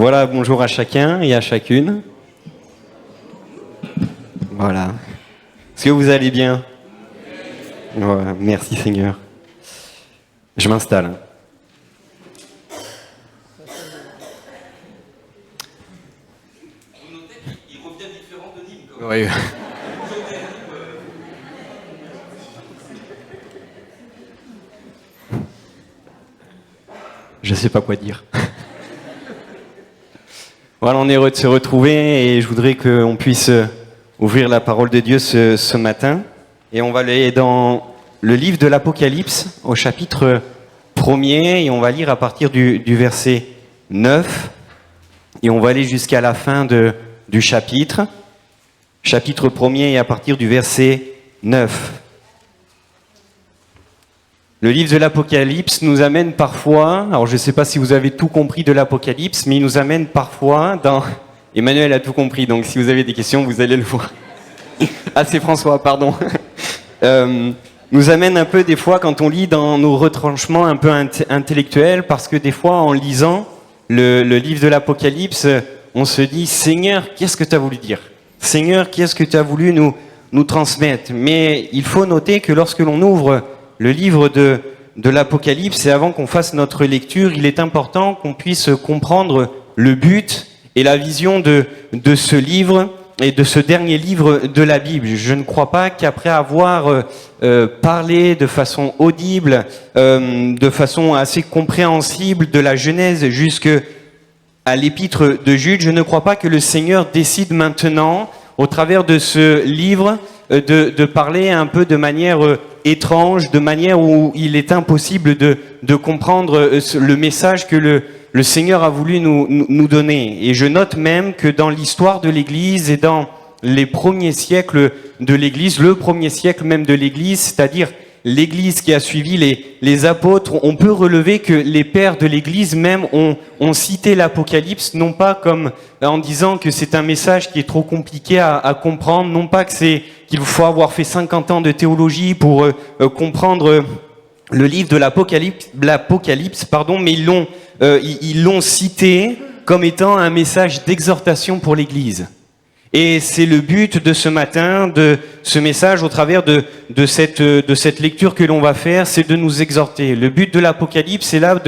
Voilà, bonjour à chacun et à chacune. Voilà. Est-ce que vous allez bien? Ouais, merci Seigneur. Je m'installe. Vous notez qu'il revient différent de Nîmes. Oui. Je sais pas quoi dire. Voilà, on est heureux de se retrouver et je voudrais qu'on puisse ouvrir la parole de Dieu ce matin. Et on va aller dans le livre de l'Apocalypse au chapitre 1er et on va lire à partir du verset 9 et on va aller jusqu'à la fin du chapitre 1er et à partir du verset 9. Le livre de l'Apocalypse nous amène parfois, alors je ne sais pas si vous avez tout compris de l'Apocalypse, mais il nous amène parfois dans... Emmanuel a tout compris, donc si vous avez des questions, vous allez le voir. Ah, c'est François, pardon. Nous amène un peu des fois quand on lit dans nos retranchements un peu intellectuels, parce que des fois en lisant le livre de l'Apocalypse, on se dit « Seigneur, qu'est-ce que tu as voulu dire ? Seigneur, qu'est-ce que tu as voulu nous transmettre ?» Mais il faut noter que lorsque l'on ouvre le livre de l'Apocalypse, et avant qu'on fasse notre lecture, il est important qu'on puisse comprendre le but et la vision de ce livre et de ce dernier livre de la Bible. Je ne crois pas qu'après avoir parlé de façon audible, de façon assez compréhensible de la Genèse jusqu'à l'épître de Jude, je ne crois pas que le Seigneur décide maintenant, au travers de ce livre, de parler un peu de manière étrange, de manière où il est impossible de comprendre le message que le Seigneur a voulu nous donner. Et je note même que dans l'histoire de l'Église et dans les premiers siècles de l'Église, le premier siècle même de l'Église, c'est-à-dire l'Église qui a suivi les apôtres, on peut relever que les pères de l'Église même ont cité l'Apocalypse, non pas comme en disant que c'est un message qui est trop compliqué à comprendre, non pas qu'il faut avoir fait 50 ans de théologie pour comprendre le livre de l'Apocalypse, mais ils l'ont cité comme étant un message d'exhortation pour l'Église. Et c'est le but de ce matin, de ce message au travers de cette lecture que l'on va faire, c'est de nous exhorter. Le but de l'Apocalypse, c'est là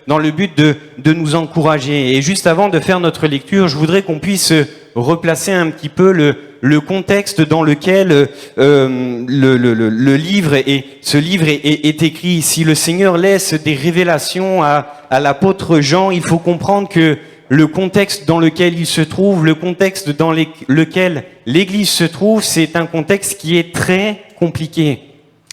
dans le but de nous encourager. Et juste avant de faire notre lecture, je voudrais qu'on puisse replacer un petit peu le contexte dans lequel ce livre est écrit. Si le Seigneur laisse des révélations à l'apôtre Jean, il faut comprendre que le contexte dans lequel il se trouve, le contexte dans lequel l'Église se trouve, c'est un contexte qui est très compliqué.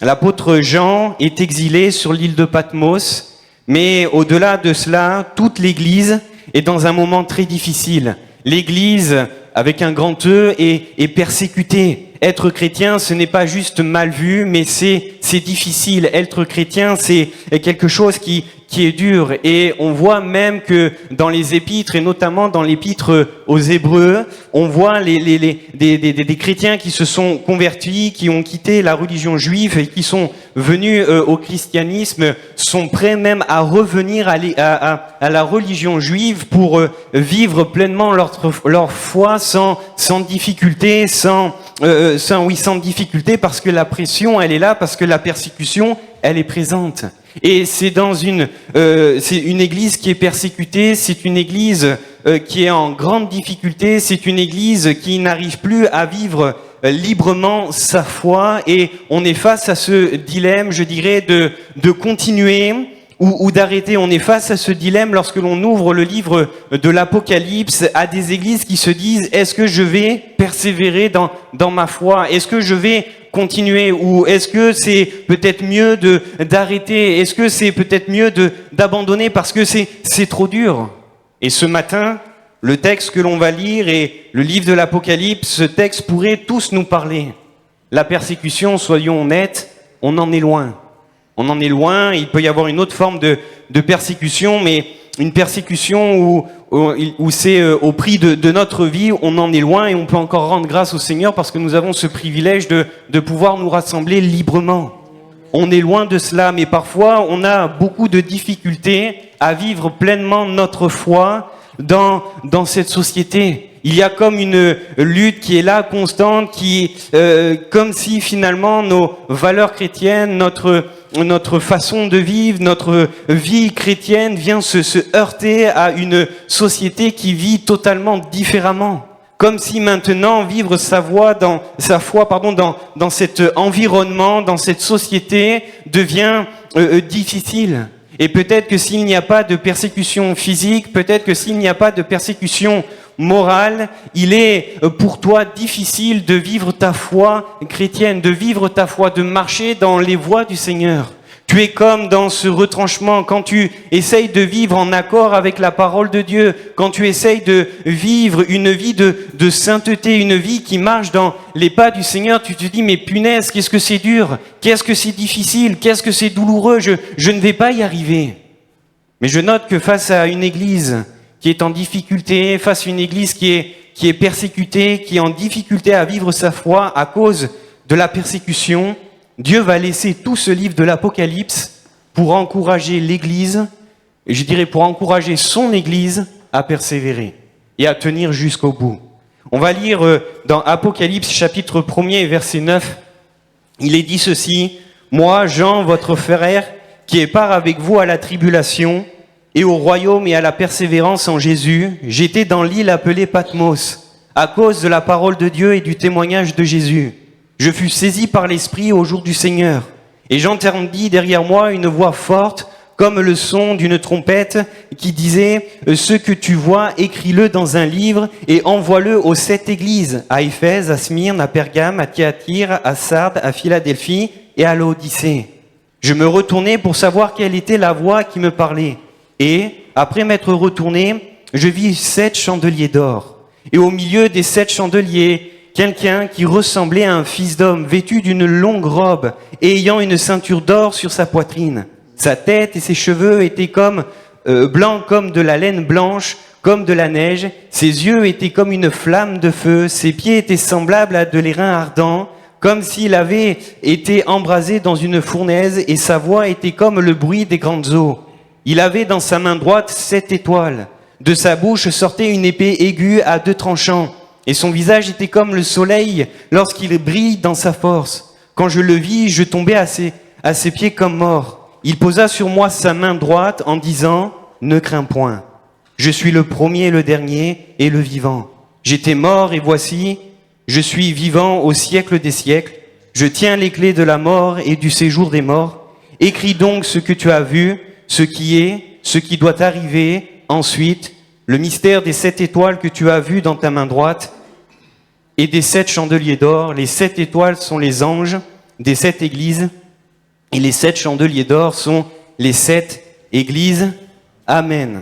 L'apôtre Jean est exilé sur l'île de Patmos, mais au-delà de cela, toute l'Église est dans un moment très difficile. L'Église, avec un grand E, est persécutée. Être chrétien, ce n'est pas juste mal vu, mais c'est difficile. Être chrétien, c'est quelque chose qui est dur. Et on voit même que dans les épîtres, et notamment dans l'épître aux Hébreux, on voit des chrétiens qui se sont convertis, qui ont quitté la religion juive et qui sont venus au christianisme, sont prêts même à revenir à la religion juive pour vivre pleinement leur foi sans difficulté, sans difficulté, parce que la pression, elle est là, parce que la persécution, elle est présente. Et c'est c'est une église qui est persécutée, c'est une église qui est en grande difficulté, c'est une église qui n'arrive plus à vivre librement sa foi, et on est face à ce dilemme, je dirais, de continuer ou d'arrêter. On est face à ce dilemme lorsque l'on ouvre le livre de l'Apocalypse à des églises qui se disent: est-ce que je vais persévérer dans ma foi? Est-ce que je vais continuer? Ou est-ce que c'est peut-être mieux d'arrêter? Est-ce que c'est peut-être mieux d'abandonner parce que c'est trop dur? Et ce matin, le texte que l'on va lire et le livre de l'Apocalypse, ce texte pourrait tous nous parler. La persécution, soyons honnêtes, on en est loin. On en est loin. Il peut y avoir une autre forme de persécution, mais une persécution où c'est au prix de notre vie, on en est loin, et on peut encore rendre grâce au Seigneur parce que nous avons ce privilège de pouvoir nous rassembler librement. On est loin de cela, mais parfois on a beaucoup de difficultés à vivre pleinement notre foi, dans cette société. Il y a comme une lutte qui est là, constante, qui comme si finalement nos valeurs chrétiennes, notre façon de vivre, notre vie chrétienne vient se heurter à une société qui vit totalement différemment. Comme si maintenant vivre sa foi dans cet environnement, dans cette société devient difficile. Et peut-être que s'il n'y a pas de persécution physique, peut-être que s'il n'y a pas de persécution morale, il est pour toi difficile de vivre ta foi chrétienne, de vivre ta foi, de marcher dans les voies du Seigneur. Tu es comme dans ce retranchement, quand tu essayes de vivre en accord avec la parole de Dieu, quand tu essayes de vivre une vie de sainteté, une vie qui marche dans les pas du Seigneur, tu te dis, mais punaise, qu'est-ce que c'est dur, qu'est-ce que c'est difficile, qu'est-ce que c'est douloureux, je ne vais pas y arriver. Mais je note que face à une église qui est en difficulté, face à une église qui est persécutée, qui est en difficulté à vivre sa foi à cause de la persécution, Dieu va laisser tout ce livre de l'Apocalypse pour encourager l'Église, et je dirais pour encourager son Église à persévérer et à tenir jusqu'au bout. On va lire dans Apocalypse chapitre 1er verset 9, il est dit ceci, « Moi, Jean, votre frère, qui est part avec vous à la tribulation et au royaume et à la persévérance en Jésus, j'étais dans l'île appelée Patmos, à cause de la parole de Dieu et du témoignage de Jésus. Je fus saisi par l'Esprit au jour du Seigneur, et j'entendis derrière moi une voix forte, comme le son d'une trompette, qui disait « Ce que tu vois, écris-le dans un livre et envoie-le aux 7 églises, à Éphèse, à Smyrne, à Pergame, à Thyatire, à Sardes, à Philadelphie et à l'Odyssée. » Je me retournai pour savoir quelle était la voix qui me parlait. Et, après m'être retourné, je vis 7 chandeliers d'or. Et au milieu des 7 chandeliers, quelqu'un qui ressemblait à un fils d'homme, vêtu d'une longue robe et ayant une ceinture d'or sur sa poitrine. Sa tête et ses cheveux étaient comme blancs comme de la laine blanche, comme de la neige. Ses yeux étaient comme une flamme de feu. Ses pieds étaient semblables à de l'airain ardent, comme s'il avait été embrasé dans une fournaise, et sa voix était comme le bruit des grandes eaux. Il avait dans sa main droite 7 étoiles. De sa bouche sortait une épée aiguë à 2 tranchants. Et son visage était comme le soleil lorsqu'il brille dans sa force. Quand je le vis, je tombais à ses pieds comme mort. Il posa sur moi sa main droite en disant « Ne crains point. Je suis le premier et le dernier et le vivant. J'étais mort et voici, je suis vivant au siècle des siècles. Je tiens les clés de la mort et du séjour des morts. Écris donc ce que tu as vu, ce qui est, ce qui doit arriver. Ensuite, le mystère des 7 étoiles que tu as vues dans ta main droite et des 7 chandeliers d'or. Les 7 étoiles sont les anges des 7 églises et les 7 chandeliers d'or sont les 7 églises. Amen.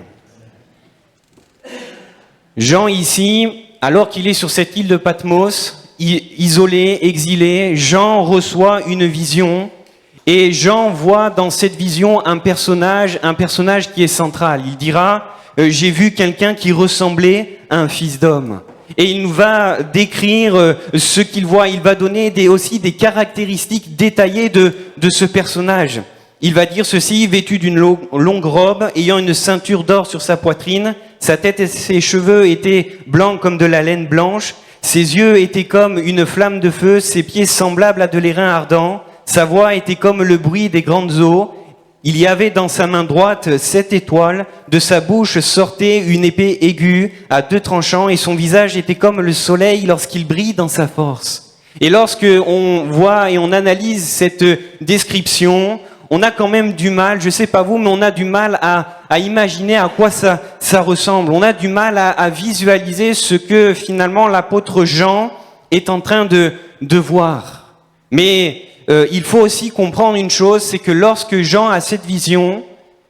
Jean ici, alors qu'il est sur cette île de Patmos, isolé, exilé, Jean reçoit une vision et Jean voit dans cette vision un personnage qui est central. Il dira j'ai vu quelqu'un qui ressemblait à un fils d'homme. Et il nous va décrire ce qu'il voit. Il va donner aussi des caractéristiques détaillées de ce personnage. Il va dire ceci, vêtu d'une longue robe, ayant une ceinture d'or sur sa poitrine. Sa tête et ses cheveux étaient blancs comme de la laine blanche. Ses yeux étaient comme une flamme de feu. Ses pieds semblables à de l'airain ardent. Sa voix était comme le bruit des grandes eaux. Il y avait dans sa main droite 7 étoiles, de sa bouche sortait une épée aiguë à 2 tranchants et son visage était comme le soleil lorsqu'il brille dans sa force. Et lorsque on voit et on analyse cette description, on a quand même du mal, je sais pas vous, mais on a du mal à imaginer à quoi ça ressemble. On a du mal à visualiser ce que finalement l'apôtre Jean est en train de voir. Mais il faut aussi comprendre une chose, c'est que lorsque Jean a cette vision,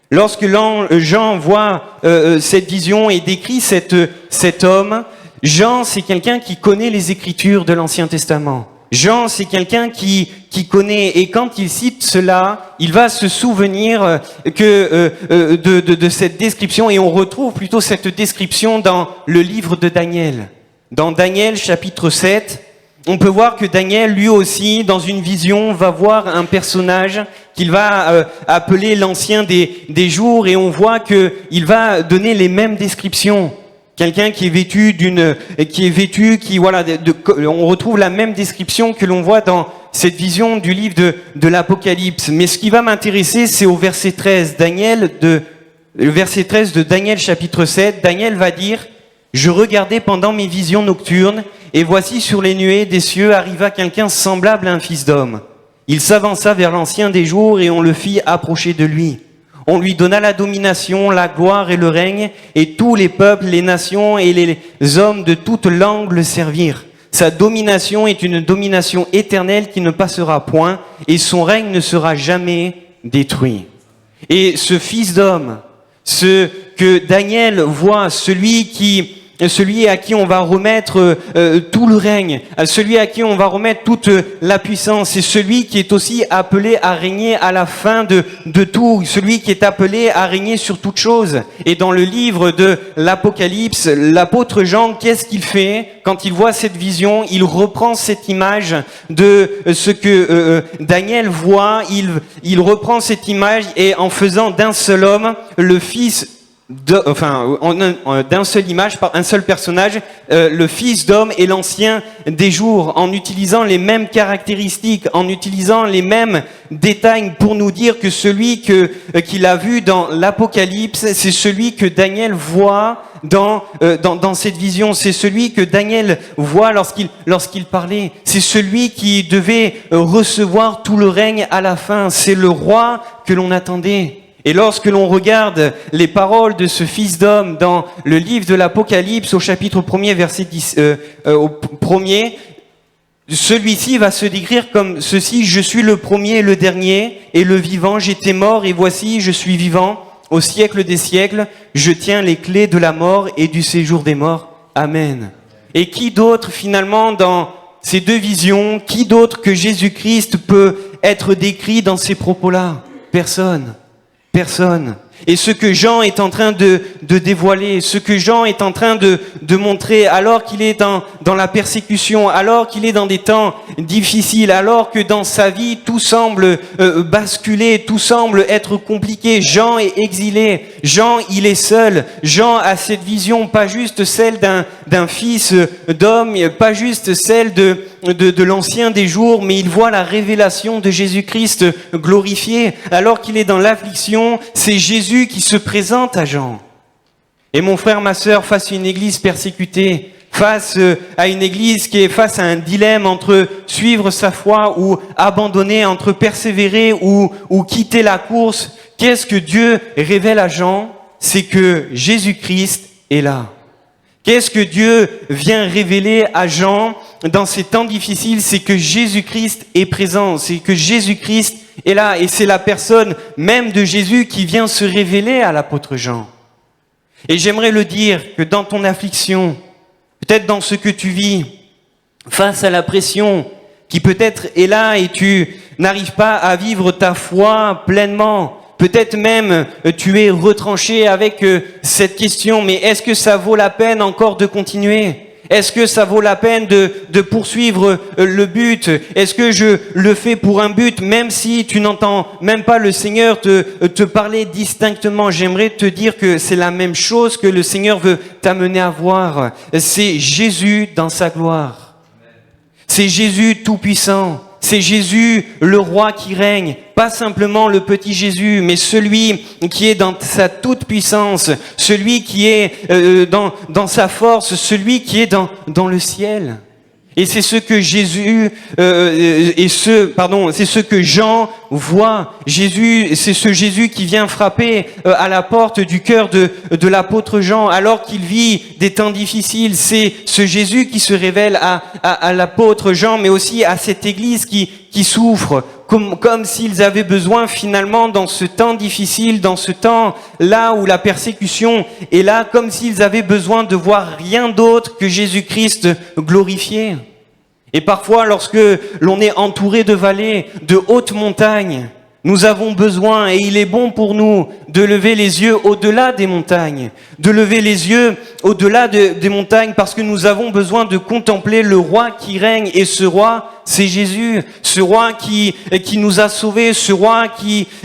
lorsque Jean voit cette vision et décrit cet homme, Jean c'est quelqu'un qui connaît les Écritures de l'Ancien Testament. Jean c'est quelqu'un qui connaît, et quand il cite cela, il va se souvenir de cette description, et on retrouve plutôt cette description dans le livre de Daniel. Dans Daniel chapitre 7, on peut voir que Daniel, lui aussi, dans une vision, va voir un personnage qu'il va appeler l'ancien des jours, et on voit qu'il va donner les mêmes descriptions. Quelqu'un qui est vêtu on retrouve la même description que l'on voit dans cette vision du livre de l'Apocalypse. Mais ce qui va m'intéresser, c'est au verset 13. Le verset 13 de Daniel chapitre 7. Daniel va dire: je regardais pendant mes visions nocturnes, et voici sur les nuées des cieux arriva quelqu'un semblable à un fils d'homme. Il s'avança vers l'Ancien des jours, et on le fit approcher de lui. On lui donna la domination, la gloire et le règne, et tous les peuples, les nations et les hommes de toute langue le servirent. Sa domination est une domination éternelle qui ne passera point, et son règne ne sera jamais détruit. Et ce fils d'homme, ce que Daniel voit, celui à qui on va remettre tout le règne, celui à qui on va remettre toute la puissance, c'est celui qui est aussi appelé à régner à la fin de tout, celui qui est appelé à régner sur toute chose. Et dans le livre de l'Apocalypse, l'apôtre Jean, qu'est-ce qu'il fait quand il voit cette vision? Il reprend cette image de ce que Daniel voit, il reprend cette image, et en faisant d'un seul homme le fils d'un seul image, par un seul personnage, le fils d'homme et l'ancien des jours, en utilisant les mêmes caractéristiques, en utilisant les mêmes détails pour nous dire que celui qu'il a vu dans l'Apocalypse, c'est celui que Daniel voit dans cette vision, c'est celui que Daniel voit lorsqu'il parlait, c'est celui qui devait recevoir tout le règne à la fin, c'est le roi que l'on attendait. Et lorsque l'on regarde les paroles de ce fils d'homme dans le livre de l'Apocalypse, au chapitre 1er, verset 10, au premier, celui-ci va se décrire comme ceci: je suis le premier et le dernier, et le vivant, j'étais mort, et voici, je suis vivant, au siècle des siècles, je tiens les clés de la mort et du séjour des morts. Amen. Et qui d'autre, finalement, dans ces deux visions, qui d'autre que Jésus-Christ peut être décrit dans ces propos-là? Personne. Personne. Et ce que Jean est en train de dévoiler, ce que Jean est en train de montrer, alors qu'il est dans la persécution, alors qu'il est dans des temps difficiles, alors que dans sa vie tout semble basculer, tout semble être compliqué, Jean est exilé, Jean il est seul, Jean a cette vision, pas juste celle d'un fils d'homme, pas juste celle de l'ancien des jours, mais il voit la révélation de Jésus-Christ glorifié. Alors qu'il est dans l'affliction, c'est Jésus qui se présente à Jean. Et mon frère, ma sœur, face à une église persécutée, face à une église qui est face à un dilemme entre suivre sa foi ou abandonner, entre persévérer ou quitter la course, qu'est-ce que Dieu révèle à Jean? C'est que Jésus-Christ est là. Qu'est-ce que Dieu vient révéler à Jean dans ces temps difficiles? C'est que Jésus-Christ est présent, c'est que Jésus-Christ est là, et c'est la personne même de Jésus qui vient se révéler à l'apôtre Jean. Et j'aimerais le dire, que dans ton affliction, peut-être dans ce que tu vis, face à la pression qui peut-être est là et tu n'arrives pas à vivre ta foi pleinement, peut-être même tu es retranché avec cette question, mais est-ce que ça vaut la peine encore de continuer ? Est-ce que ça vaut la peine de poursuivre le but? Est-ce que je le fais pour un but, même si tu n'entends même pas le Seigneur te parler distinctement? J'aimerais te dire que c'est la même chose que le Seigneur veut t'amener à voir. C'est Jésus dans sa gloire. C'est Jésus tout-puissant. C'est Jésus, le roi qui règne, pas simplement le petit Jésus, mais celui qui est dans sa toute-puissance, celui qui est dans sa force, celui qui est dans le ciel. Et c'est ce que c'est ce que Jean voit. Jésus, c'est ce Jésus qui vient frapper à la porte du cœur de l'apôtre Jean, alors qu'il vit des temps difficiles. C'est ce Jésus qui se révèle à l'apôtre Jean, mais aussi à cette église qui souffre, comme s'ils avaient besoin finalement dans ce temps difficile, dans ce temps là où la persécution est là, comme s'ils avaient besoin de voir rien d'autre que Jésus-Christ glorifié. Et parfois, lorsque l'on est entouré de vallées, de hautes montagnes, nous avons besoin, et il est bon pour nous, de lever les yeux au-delà des montagnes, de lever les yeux au-delà des montagnes, parce que nous avons besoin de contempler le roi qui règne, et ce roi, c'est Jésus. Ce roi qui nous a sauvés, ce roi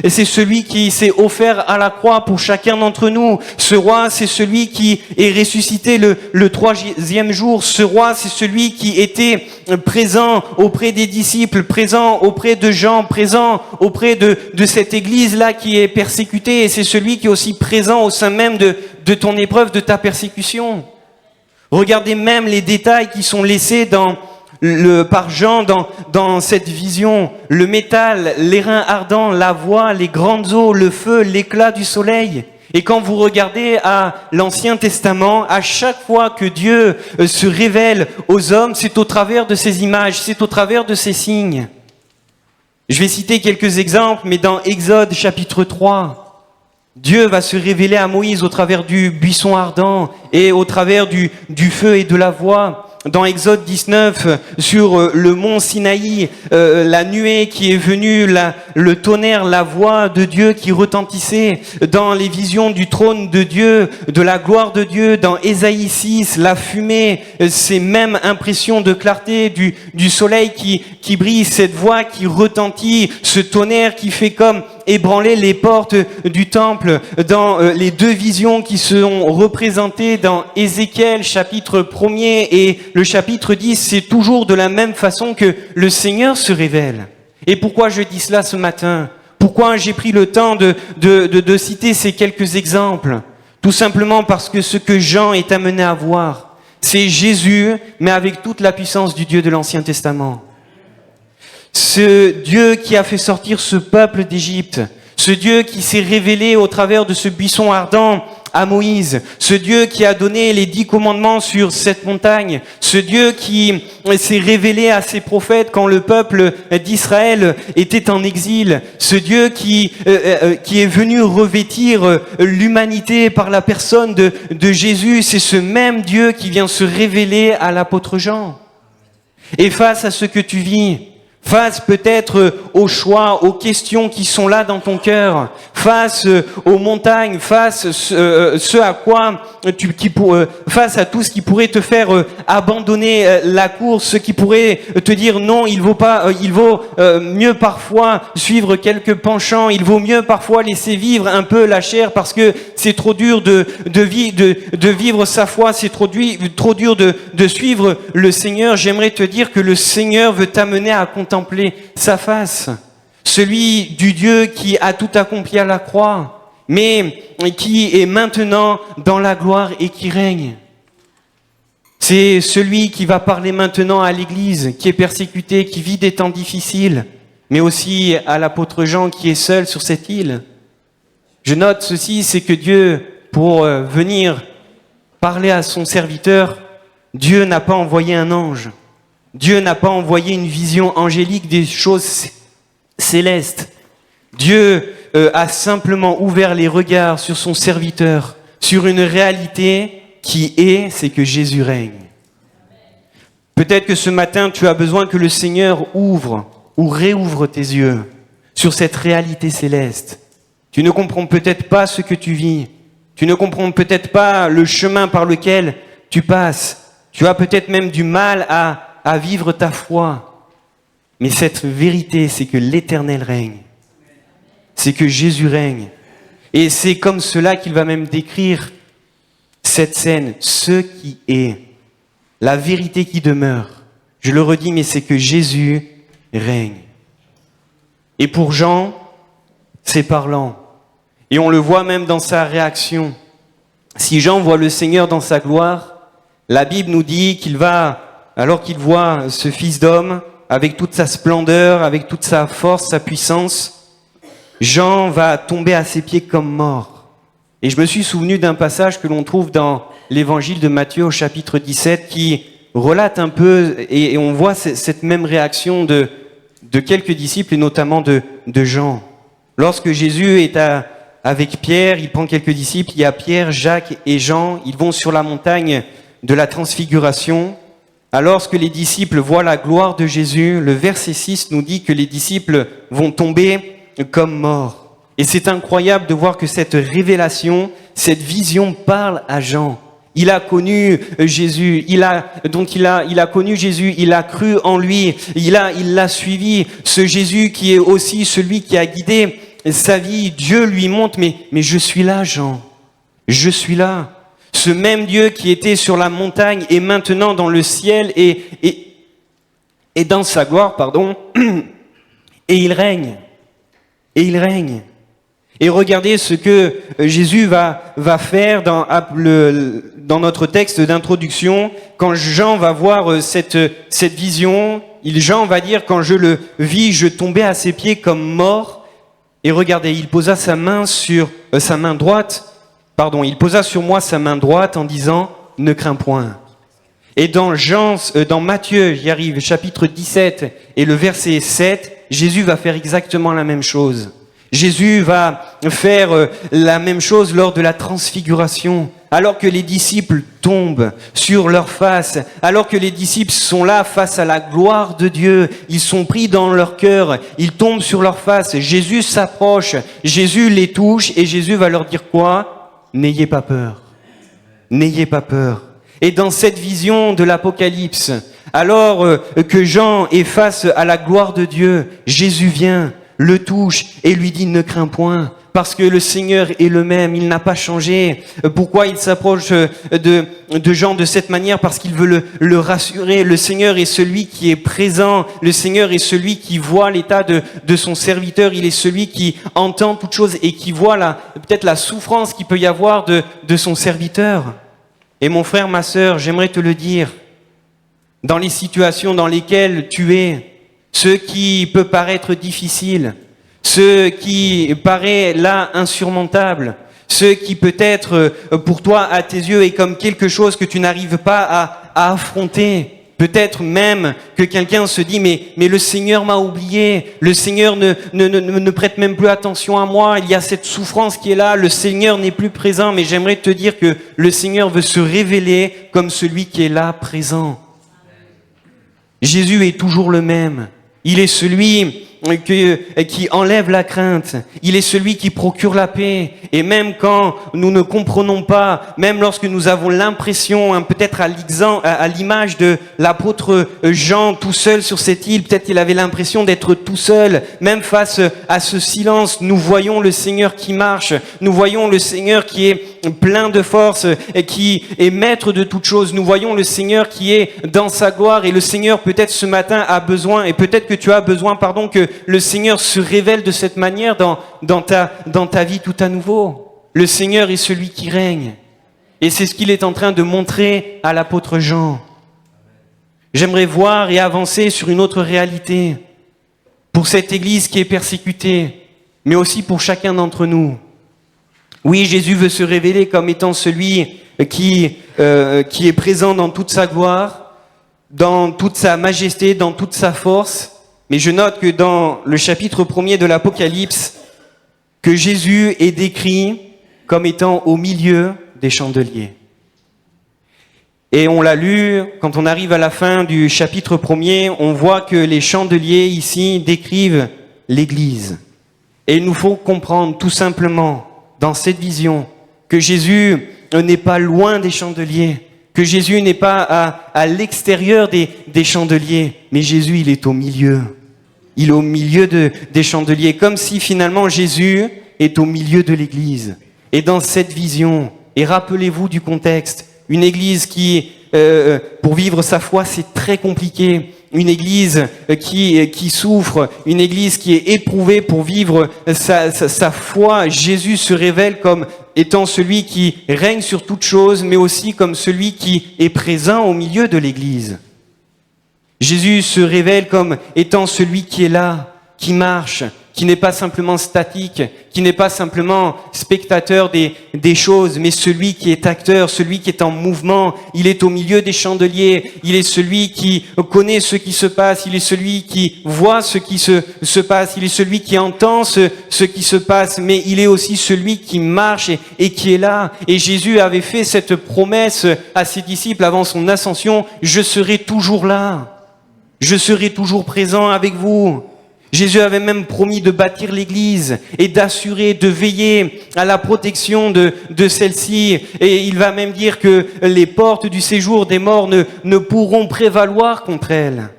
c'est celui qui s'est offert à la croix pour chacun d'entre nous. Ce roi, c'est celui qui est ressuscité le troisième jour. Ce roi, c'est celui qui était présent auprès des disciples, présent auprès de Jean, présent auprès de cette église-là qui est persécutée. Et c'est celui qui est aussi présent au sein même de ton épreuve, de ta persécution. Regardez même les détails qui sont laissés par Jean dans cette vision. Le métal, les reins ardents, la voix, les grandes eaux, le feu, l'éclat du soleil. Et quand vous regardez à l'Ancien Testament, à chaque fois que Dieu se révèle aux hommes, c'est au travers de ces images, c'est au travers de ces signes. Je vais citer quelques exemples, mais dans Exode chapitre 3, Dieu va se révéler à Moïse au travers du buisson ardent et au travers du feu et de la voix. Dans Exode 19, sur le mont Sinaï, la nuée qui est venue, le tonnerre, la voix de Dieu qui retentissait. Dans les visions du trône de Dieu, de la gloire de Dieu, dans Ésaïe 6, la fumée, ces mêmes impressions de clarté du soleil qui brille, cette voix qui retentit, ce tonnerre qui fait comme ébranler les portes du temple. Dans les deux visions qui sont représentées dans Ézéchiel chapitre 1er et le chapitre 10, c'est toujours de la même façon que le Seigneur se révèle. Et pourquoi je dis cela ce matin? Pourquoi j'ai pris le temps de citer ces quelques exemples? Tout simplement parce que ce que Jean est amené à voir, c'est Jésus, mais avec toute la puissance du Dieu de l'Ancien Testament. Ce Dieu qui a fait sortir ce peuple d'Égypte, ce Dieu qui s'est révélé au travers de ce buisson ardent à Moïse, ce Dieu qui a donné les 10 commandements sur cette montagne, ce Dieu qui s'est révélé à ses prophètes quand le peuple d'Israël était en exil, ce Dieu qui est venu revêtir l'humanité par la personne de Jésus, c'est ce même Dieu qui vient se révéler à l'apôtre Jean. Et face à ce que tu vis, face peut-être aux choix, aux questions qui sont là dans ton cœur, face aux montagnes, face à quoi face à tout ce qui pourrait te faire abandonner la course, ce qui pourrait te dire non, il vaut mieux parfois suivre quelques penchants, il vaut mieux parfois laisser vivre un peu la chair parce que c'est trop dur de vivre sa foi, c'est trop dur de suivre le Seigneur. J'aimerais te dire que le Seigneur veut t'amener à contempler sa face, celui du Dieu qui a tout accompli à la croix, mais qui est maintenant dans la gloire et qui règne. C'est celui qui va parler maintenant à l'Église, qui est persécutée, qui vit des temps difficiles, mais aussi à l'apôtre Jean qui est seul sur cette île. Je note ceci, c'est que Dieu, pour venir parler à son serviteur, Dieu n'a pas envoyé un ange. Dieu n'a pas envoyé une vision angélique des choses célestes. Dieu a simplement ouvert les regards sur son serviteur, sur une réalité c'est que Jésus règne. Peut-être que ce matin, tu as besoin que le Seigneur ouvre ou réouvre tes yeux sur cette réalité céleste. Tu ne comprends peut-être pas ce que tu vis. Tu ne comprends peut-être pas le chemin par lequel tu passes. Tu as peut-être même du mal à vivre ta foi. Mais cette vérité, c'est que l'Éternel règne. C'est que Jésus règne. Et c'est comme cela qu'il va même décrire cette scène, ce qui est, la vérité qui demeure. Je le redis, mais c'est que Jésus règne. Et pour Jean, c'est parlant. Et on le voit même dans sa réaction. Si Jean voit le Seigneur dans sa gloire, la Bible nous dit qu'il va, alors qu'il voit ce Fils d'homme, avec toute sa splendeur, avec toute sa force, sa puissance, Jean va tomber à ses pieds comme mort. Et je me suis souvenu d'un passage que l'on trouve dans l'évangile de Matthieu au chapitre 17 qui relate un peu, et on voit cette même réaction de quelques disciples et notamment de Jean. Lorsque Jésus est avec Pierre, il prend quelques disciples, il y a Pierre, Jacques et Jean, ils vont sur la montagne de la transfiguration. Alors que les disciples voient la gloire de Jésus, le verset 6 nous dit que les disciples vont tomber comme morts. Et c'est incroyable de voir que cette révélation, cette vision parle à Jean. Il a connu Jésus, il a connu Jésus, il a cru en lui, il l'a suivi. Ce Jésus qui est aussi celui qui a guidé sa vie, Dieu lui montre, mais je suis là, Jean, je suis là. Ce même Dieu qui était sur la montagne est maintenant dans le ciel et dans sa gloire, pardon, et il règne, Et regardez ce que Jésus va faire dans notre texte d'introduction. Quand Jean va voir cette vision, Jean va dire, quand je le vis, je tombais à ses pieds comme mort. Et regardez, il posa sa main sur il posa sur moi sa main droite en disant, ne crains point. Et dans Matthieu, j'y arrive, chapitre 17 et le verset 7, Jésus va faire exactement la même chose. Jésus va faire la même chose lors de la transfiguration, alors que les disciples tombent sur leur face, alors que les disciples sont là face à la gloire de Dieu, ils sont pris dans leur cœur, ils tombent sur leur face, Jésus s'approche, Jésus les touche et Jésus va leur dire quoi ? N'ayez pas peur, n'ayez pas peur. Et dans cette vision de l'Apocalypse, alors que Jean est face à la gloire de Dieu, Jésus vient, le touche et lui dit ne crains point, parce que le Seigneur est le même, il n'a pas changé. Pourquoi il s'approche de Jean de cette manière? Parce qu'il veut le rassurer. Le Seigneur est celui qui est présent, le Seigneur est celui qui voit l'état de son serviteur, il est celui qui entend toutes choses et qui voit peut-être la souffrance qu'il peut y avoir de son serviteur. Et mon frère, ma sœur, j'aimerais te le dire, dans les situations dans lesquelles tu es, ce qui peut paraître difficile, ce qui paraît là insurmontable, ce qui peut être pour toi à tes yeux est comme quelque chose que tu n'arrives pas à affronter. Peut-être même que quelqu'un se dit mais le Seigneur m'a oublié, le Seigneur ne prête même plus attention à moi, il y a cette souffrance qui est là, le Seigneur n'est plus présent, mais j'aimerais te dire que le Seigneur veut se révéler comme celui qui est là présent. Jésus est toujours le même. Il est celui qui enlève la crainte. Il est celui qui procure la paix. Et même quand nous ne comprenons pas, même lorsque nous avons l'impression, peut-être à l'image de l'apôtre Jean tout seul sur cette île, peut-être qu'il avait l'impression d'être tout seul. Même face à ce silence, nous voyons le Seigneur qui marche. Nous voyons le Seigneur qui est plein de force et qui est maître de toutes choses. Nous voyons le Seigneur qui est dans sa gloire et le Seigneur peut-être ce matin a besoin et peut-être que tu as besoin, que le Seigneur se révèle de cette manière dans ta vie tout à nouveau. Le Seigneur est celui qui règne. Et c'est ce qu'il est en train de montrer à l'apôtre Jean. J'aimerais voir et avancer sur une autre réalité. Pour cette Église qui est persécutée, mais aussi pour chacun d'entre nous. Oui, Jésus veut se révéler comme étant celui qui est présent dans toute sa gloire, dans toute sa majesté, dans toute sa force. Mais je note que dans le chapitre 1er de l'Apocalypse, que Jésus est décrit comme étant au milieu des chandeliers. Et on l'a lu, quand on arrive à la fin du chapitre 1er, on voit que les chandeliers ici décrivent l'Église. Et il nous faut comprendre tout simplement, dans cette vision, que Jésus n'est pas loin des chandeliers, que Jésus n'est pas à l'extérieur des chandeliers, mais Jésus, il est au milieu. Il est au milieu des chandeliers, comme si finalement Jésus est au milieu de l'Église. Et dans cette vision, et rappelez-vous du contexte, une Église qui, pour vivre sa foi, c'est très compliqué. Une Église qui souffre, une Église qui est éprouvée pour vivre sa foi. Jésus se révèle comme étant celui qui règne sur toutes choses, mais aussi comme celui qui est présent au milieu de l'Église. Jésus se révèle comme étant celui qui est là, qui marche, qui n'est pas simplement statique, qui n'est pas simplement spectateur des choses, mais celui qui est acteur, celui qui est en mouvement. Il est au milieu des chandeliers, il est celui qui connaît ce qui se passe, il est celui qui voit ce qui se passe, il est celui qui entend ce qui se passe, mais il est aussi celui qui marche et qui est là. Et Jésus avait fait cette promesse à ses disciples avant son ascension, je serai toujours là. Je serai toujours présent avec vous. Jésus avait même promis de bâtir l'Église et d'assurer, de veiller à la protection de celle-ci. Et il va même dire que les portes du séjour des morts ne pourront prévaloir contre elle.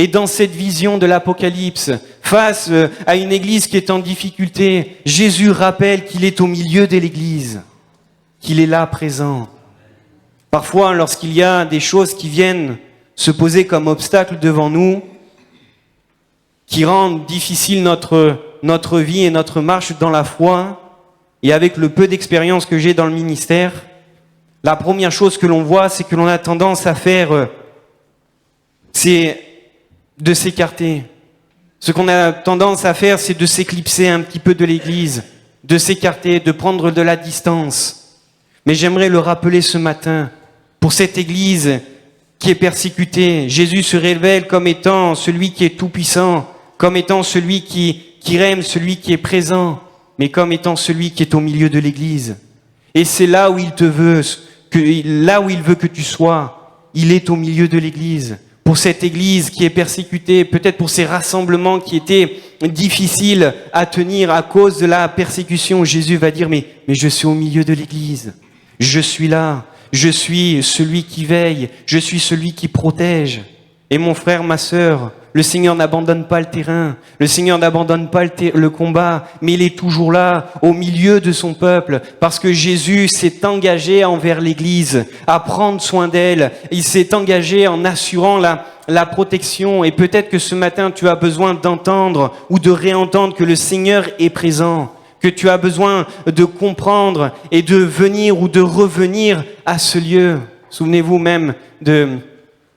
Et dans cette vision de l'Apocalypse, face à une Église qui est en difficulté, Jésus rappelle qu'il est au milieu de l'Église, qu'il est là présent. Parfois, lorsqu'il y a des choses qui viennent se poser comme obstacle devant nous, qui rendent difficile notre vie et notre marche dans la foi, et avec le peu d'expérience que j'ai dans le ministère, la première chose que l'on voit, c'est que l'on a tendance à faire, c'est de s'écarter. Ce qu'on a tendance à faire, c'est de s'éclipser un petit peu de l'Église, de s'écarter, de prendre de la distance. Mais j'aimerais le rappeler ce matin, pour cette Église qui est persécutée, Jésus se révèle comme étant celui qui est tout-puissant, comme étant celui qui règne, celui qui est présent, mais comme étant celui qui est au milieu de l'Église. Et c'est là où il veut que tu sois. Il est au milieu de l'Église. Pour cette Église qui est persécutée, peut-être pour ces rassemblements qui étaient difficiles à tenir à cause de la persécution, Jésus va dire, mais je suis au milieu de l'Église. Je suis là. Je suis celui qui veille. Je suis celui qui protège. Et mon frère, ma sœur, le Seigneur n'abandonne pas le terrain, le Seigneur n'abandonne pas le combat, mais il est toujours là, au milieu de son peuple, parce que Jésus s'est engagé envers l'Église, à prendre soin d'elle. Il s'est engagé en assurant la protection, et peut-être que ce matin tu as besoin d'entendre ou de réentendre que le Seigneur est présent, que tu as besoin de comprendre et de venir ou de revenir à ce lieu. Souvenez-vous même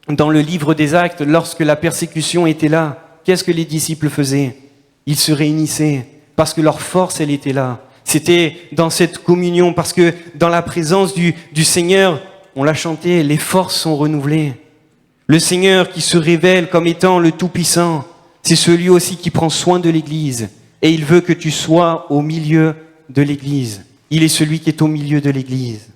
dans le livre des Actes, lorsque la persécution était là, qu'est-ce que les disciples faisaient? Ils se réunissaient, parce que leur force, elle était là. C'était dans cette communion, parce que dans la présence du Seigneur, on l'a chanté, les forces sont renouvelées. Le Seigneur qui se révèle comme étant le Tout-Puissant, c'est celui aussi qui prend soin de l'Église. Et il veut que tu sois au milieu de l'Église. Il est celui qui est au milieu de l'Église.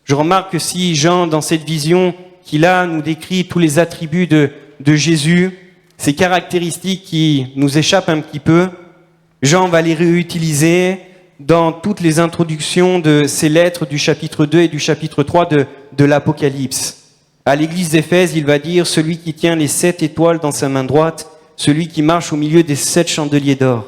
Je remarque que si Jean, dans cette vision, qui là nous décrit tous les attributs de Jésus, ces caractéristiques qui nous échappent un petit peu, Jean va les réutiliser dans toutes les introductions de ces lettres du chapitre 2 et du chapitre 3 de l'Apocalypse. À l'église d'Éphèse, il va dire « Celui qui tient les 7 étoiles dans sa main droite, celui qui marche au milieu des 7 chandeliers d'or. »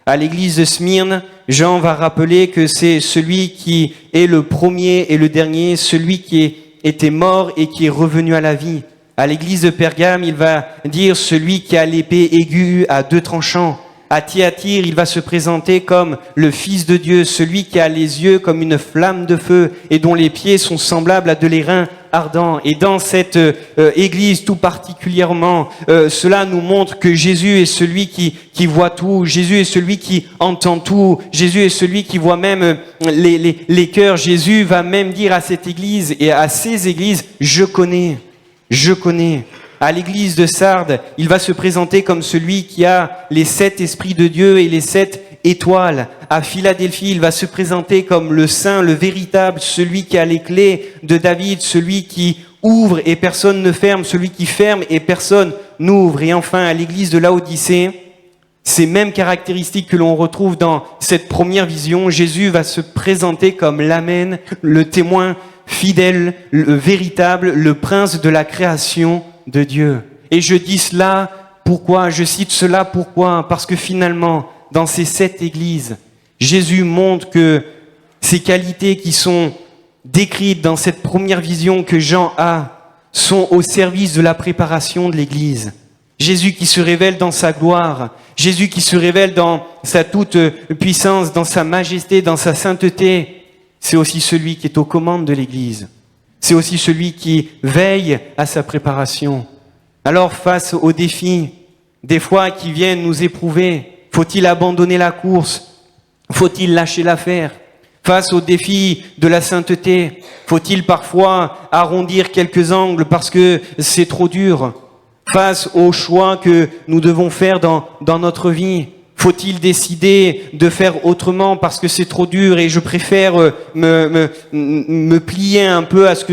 À l'église de Smyrne, Jean va rappeler que c'est celui qui est le premier et le dernier, celui qui était mort et qui est revenu à la vie. À l'église de Pergame, il va dire celui qui a l'épée aiguë à 2 tranchants. À Thyatire, il va se présenter comme le Fils de Dieu, celui qui a les yeux comme une flamme de feu et dont les pieds sont semblables à de l'airain ardent. Et dans cette église tout particulièrement, cela nous montre que Jésus est celui qui voit tout, Jésus est celui qui entend tout, Jésus est celui qui voit même les cœurs. Jésus va même dire à cette église et à ces églises, je connais. À l'église de Sardes, il va se présenter comme celui qui a les 7 esprits de Dieu et les 7 étoiles. À Philadelphie, il va se présenter comme le saint, le véritable, celui qui a les clés de David, celui qui ouvre et personne ne ferme, celui qui ferme et personne n'ouvre. Et enfin, à l'église de Laodicée, ces mêmes caractéristiques que l'on retrouve dans cette première vision, Jésus va se présenter comme l'Amen, le témoin fidèle, le véritable, le prince de la création de Dieu. Et je dis cela, pourquoi? Je cite cela, pourquoi? Parce que finalement, dans ces 7 églises, Jésus montre que ces qualités qui sont décrites dans cette première vision que Jean a, sont au service de la préparation de l'église. Jésus qui se révèle dans sa gloire, Jésus qui se révèle dans sa toute puissance, dans sa majesté, dans sa sainteté, c'est aussi celui qui est aux commandes de l'église. C'est aussi celui qui veille à sa préparation. Alors, face aux défis, des fois qui viennent nous éprouver, faut-il abandonner la course? Faut-il lâcher l'affaire? Face aux défis de la sainteté, faut-il parfois arrondir quelques angles parce que c'est trop dur? Face aux choix que nous devons faire dans notre vie, faut-il décider de faire autrement parce que c'est trop dur et je préfère me plier un peu à ce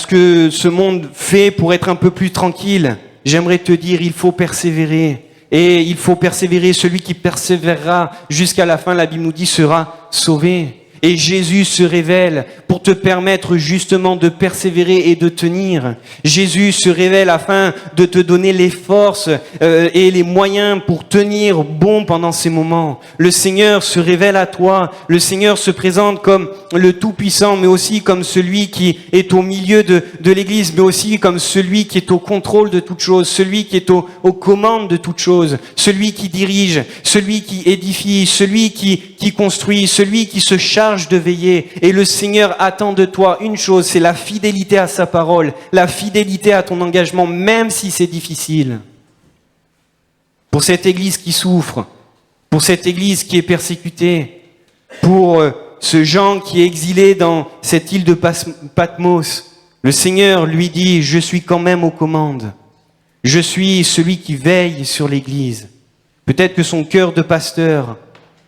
que ce monde fait pour être un peu plus tranquille? J'aimerais te dire, il faut persévérer. Et il faut persévérer. Celui qui persévérera jusqu'à la fin, la Bible nous dit, sera sauvé. Et Jésus se révèle pour te permettre justement de persévérer et de tenir. Jésus se révèle afin de te donner les forces et les moyens pour tenir bon pendant ces moments. Le Seigneur se révèle à toi. Le Seigneur se présente comme le Tout-Puissant, mais aussi comme celui qui est au milieu de l'Église, mais aussi comme celui qui est au contrôle de toutes choses, celui qui est aux commandes de toutes choses, celui qui dirige, celui qui édifie, celui qui construit, celui qui se charge de veiller. Et le Seigneur attend de toi une chose, c'est la fidélité à sa parole, la fidélité à ton engagement, même si c'est difficile. Pour cette Église qui souffre, pour cette Église qui est persécutée, pour ce Jean qui est exilé dans cette île de Patmos, le Seigneur lui dit, je suis quand même aux commandes. Je suis celui qui veille sur l'Église. Peut-être que son cœur de pasteur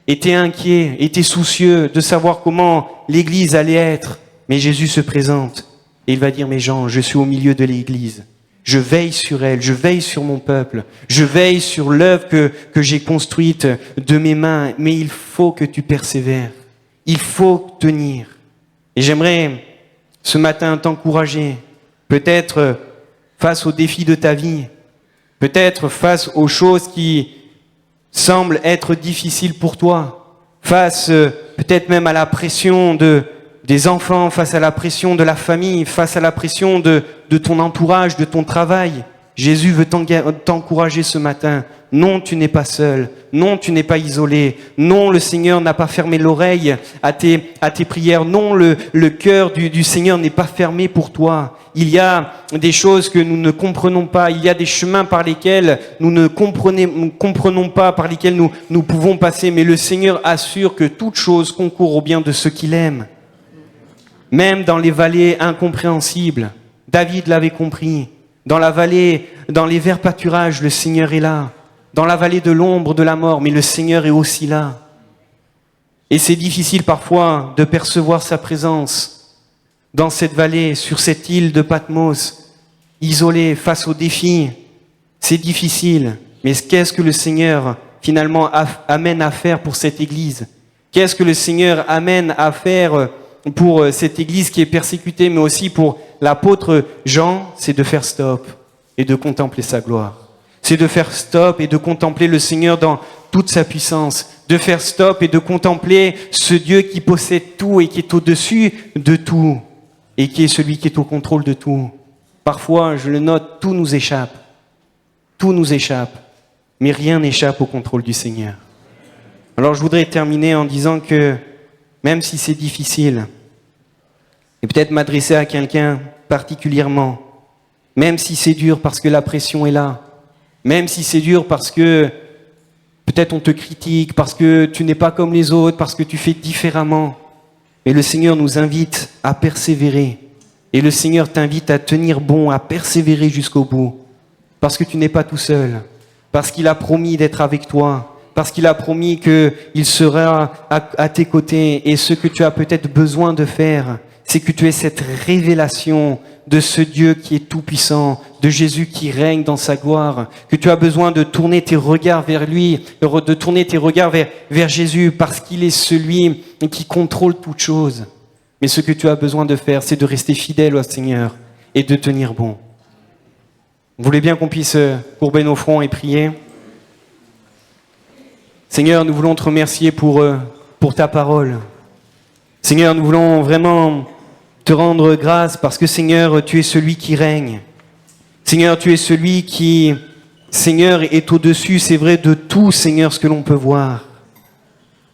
était inquiet, était soucieux de savoir comment l'Église allait être. Mais Jésus se présente et il va dire, mais Jean, je suis au milieu de l'Église. Je veille sur elle, je veille sur mon peuple, je veille sur l'œuvre que j'ai construite de mes mains. Mais il faut que tu persévères, il faut tenir. Et j'aimerais ce matin t'encourager, peut-être face aux défis de ta vie, peut-être face aux choses qui semble être difficile pour toi, face peut-être même à la pression des enfants, face à la pression de la famille, face à la pression de ton entourage, de ton travail. Jésus veut t'encourager ce matin. Non, tu n'es pas seul. Non, tu n'es pas isolé. Non, le Seigneur n'a pas fermé l'oreille à tes prières. Non, le cœur du Seigneur n'est pas fermé pour toi. Il y a des choses que nous ne comprenons pas. Il y a des chemins par lesquels nous ne comprenons pas, par lesquels nous pouvons passer. Mais le Seigneur assure que toute chose concourt au bien de ceux qu'il aime. Même dans les vallées incompréhensibles. David l'avait compris. Dans la vallée, dans les verts pâturages, le Seigneur est là. Dans la vallée de l'ombre de la mort, mais le Seigneur est aussi là. Et c'est difficile parfois de percevoir sa présence dans cette vallée, sur cette île de Patmos, isolée face aux défis. C'est difficile. Mais qu'est-ce que le Seigneur finalement amène à faire pour cette Église? Qu'est-ce que le Seigneur amène à faire pour cette Église qui est persécutée, mais aussi pour l'apôtre Jean? C'est de faire stop et de contempler sa gloire. C'est de faire stop et de contempler le Seigneur dans toute sa puissance. De faire stop et de contempler ce Dieu qui possède tout et qui est au-dessus de tout. Et qui est celui qui est au contrôle de tout. Parfois, je le note, tout nous échappe. Tout nous échappe. Mais rien n'échappe au contrôle du Seigneur. Alors je voudrais terminer en disant que même si c'est difficile, et peut-être m'adresser à quelqu'un particulièrement, même si c'est dur parce que la pression est là, même si c'est dur parce que peut-être on te critique, parce que tu n'es pas comme les autres, parce que tu fais différemment, mais le Seigneur nous invite à persévérer. Et le Seigneur t'invite à tenir bon, à persévérer jusqu'au bout, parce que tu n'es pas tout seul, parce qu'il a promis d'être avec toi, parce qu'il a promis qu'il sera à tes côtés. Et ce que tu as peut-être besoin de faire, c'est que tu aies cette révélation de ce Dieu qui est tout-puissant, de Jésus qui règne dans sa gloire, que tu as besoin de tourner tes regards vers lui, de tourner tes regards vers Jésus, parce qu'il est celui qui contrôle toutes choses. Mais ce que tu as besoin de faire, c'est de rester fidèle au Seigneur et de tenir bon. Vous voulez bien qu'on puisse courber nos fronts et prier? Seigneur, nous voulons te remercier pour ta parole. Seigneur, nous voulons vraiment te rendre grâce parce que, Seigneur, tu es celui qui règne. Seigneur, tu es celui qui, Seigneur, est au-dessus, c'est vrai, de tout, Seigneur, ce que l'on peut voir.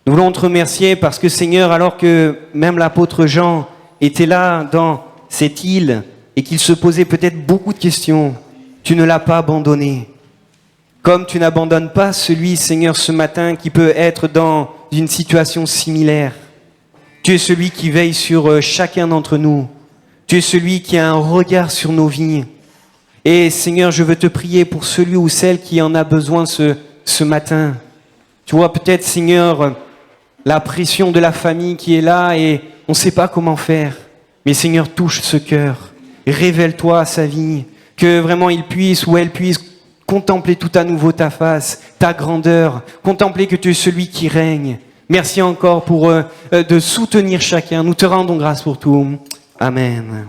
Nous voulons te remercier parce que, Seigneur, alors que même l'apôtre Jean était là dans cette île et qu'il se posait peut-être beaucoup de questions, tu ne l'as pas abandonné. Comme tu n'abandonnes pas celui, Seigneur, ce matin qui peut être dans une situation similaire. Tu es celui qui veille sur chacun d'entre nous. Tu es celui qui a un regard sur nos vies. Et Seigneur, je veux te prier pour celui ou celle qui en a besoin ce matin. Tu vois peut-être, Seigneur, la pression de la famille qui est là et on ne sait pas comment faire. Mais Seigneur, touche ce cœur. Révèle-toi à sa vie. Que vraiment il puisse ou elle puisse contempler tout à nouveau ta face, ta grandeur, contempler que tu es celui qui règne. Merci encore pour de soutenir chacun. Nous te rendons grâce pour tout. Amen.